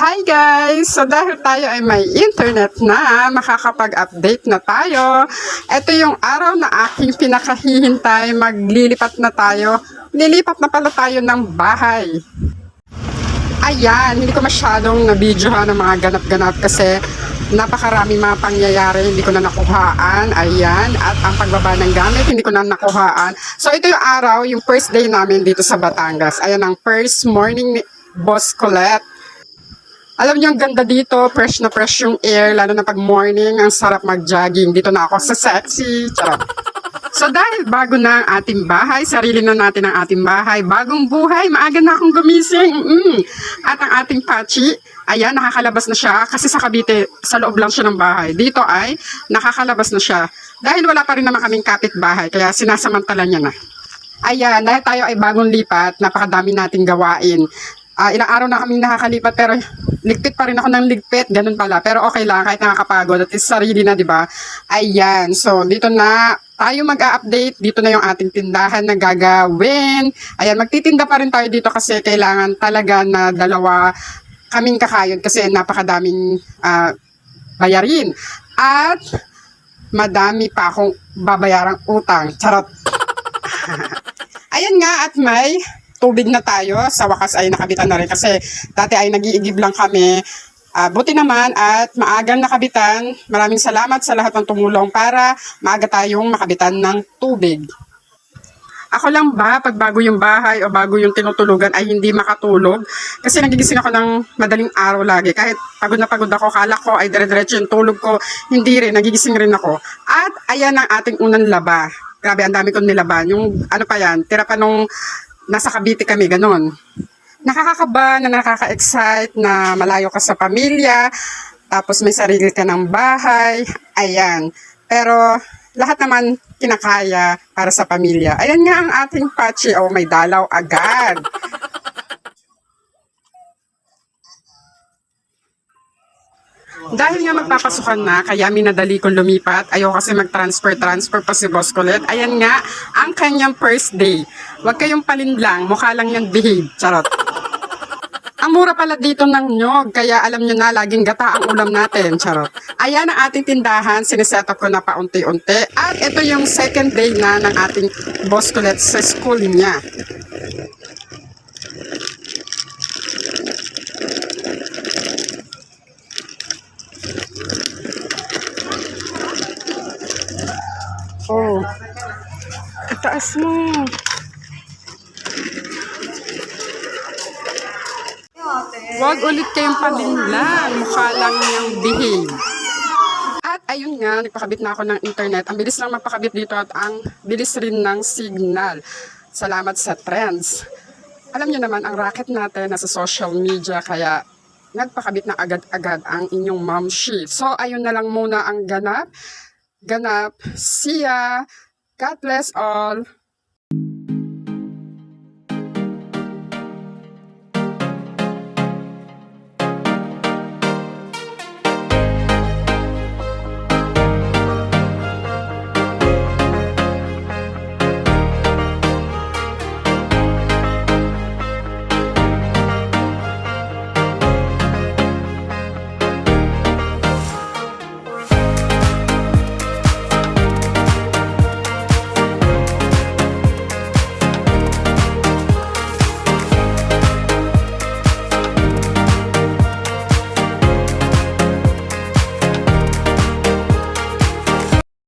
Hi guys! So dahil tayo ay may internet na, makakapag-update na tayo. Ito yung araw na aking pinakahihintay, maglilipat na tayo. Lilipat na pala tayo ng bahay. Ayan, hindi ko masyadong na-videohan ng mga ganap-ganap kasi napakarami mga pangyayari, hindi ko na nakuhaan. Ayan, at ang pagbaba ng gamit, hindi ko na nakuhaan. So ito yung araw, yung first day namin dito sa Batangas. Ayan ang first morning ni Boss Colette. Alam niyo, ang ganda dito, fresh na fresh yung air, lalo na pag morning, ang sarap mag-jogging. Dito na ako sa sexy. Charot. So dahil bago na ang ating bahay, sarili na natin ang ating bahay, bagong buhay, maaga na akong gumising. At ang ating pachi, ayan, nakakalabas na siya kasi sa Cavite, sa loob lang siya ng bahay. Dito ay nakakalabas na siya. Dahil wala pa rin naman kaming kapitbahay, kaya sinasamantala niya na. Ayan, dahil tayo ay bagong lipat, napakadami nating gawain. Ilang araw na kaming nakakalipat pero ligpit pa rin ako ng ligpit, ganun pala. Pero okay lang, kahit nakakapagod at is sarili na, di ba? Ayan, so dito na tayo mag-a-update. Dito na yung ating tindahan na gagawin. Ayan, magtitinda pa rin tayo dito kasi kailangan talaga na dalawa kaming kakayod kasi napakadaming bayarin. At madami pa akong babayarang utang. Charot. Ayan nga, at may tubig na tayo. Sa wakas ay nakabitan na rin kasi dati ay nag-iigib lang kami. Buti naman at maagang nakabitan. Maraming salamat sa lahat ng tumulong para maaga tayong makabitan ng tubig. Ako lang ba, pag bago yung bahay o bago yung tinutulugan ay hindi makatulog? Kasi nagigising ako ng madaling araw lagi. Kahit pagod na pagod ako, kala ko ay dire-diretso yung tulog ko. Hindi rin, nagigising rin ako. At ayan ang ating unang laba. Grabe, ang dami kong nilaban. Yung ano pa yan, tira pa nung nasa Cavite kami, ganun. Nakakakaba, na nakaka-excite, na malayo ka sa pamilya, tapos may sarili ka ng bahay, ayan. Pero lahat naman kinakaya para sa pamilya. Ayan nga ang ating pachi, oh, may dalaw agad. Dahil nga magpapasukan na, kaya minadali kong lumipat. Ayaw kasi mag-transfer pa si Boss Colette. Ayan nga, ang kanyang first day. Huwag kayong palinlang, mukha lang yan behave. Charot. Ang mura pala dito ng nyog, kaya alam nyo na, laging gata ang ulam natin. Charot. Ayan ang ating tindahan, siniset up ko na paunti-unti. At ito yung second day na ng ating Boss Colette sa school niya. Oh, itaas mo. Huwag ulit kayong palinlang. Mukha lang yung behave. At ayun nga, nagpakabit na ako ng internet. Ang bilis lang magpakabit dito at ang bilis rin ng signal. Salamat sa trends. Alam nyo naman, ang racket natin nasa social media, kaya nagpakabit na agad-agad ang inyong momshi. So, ayun na lang muna ang ganap. See ya! God bless all!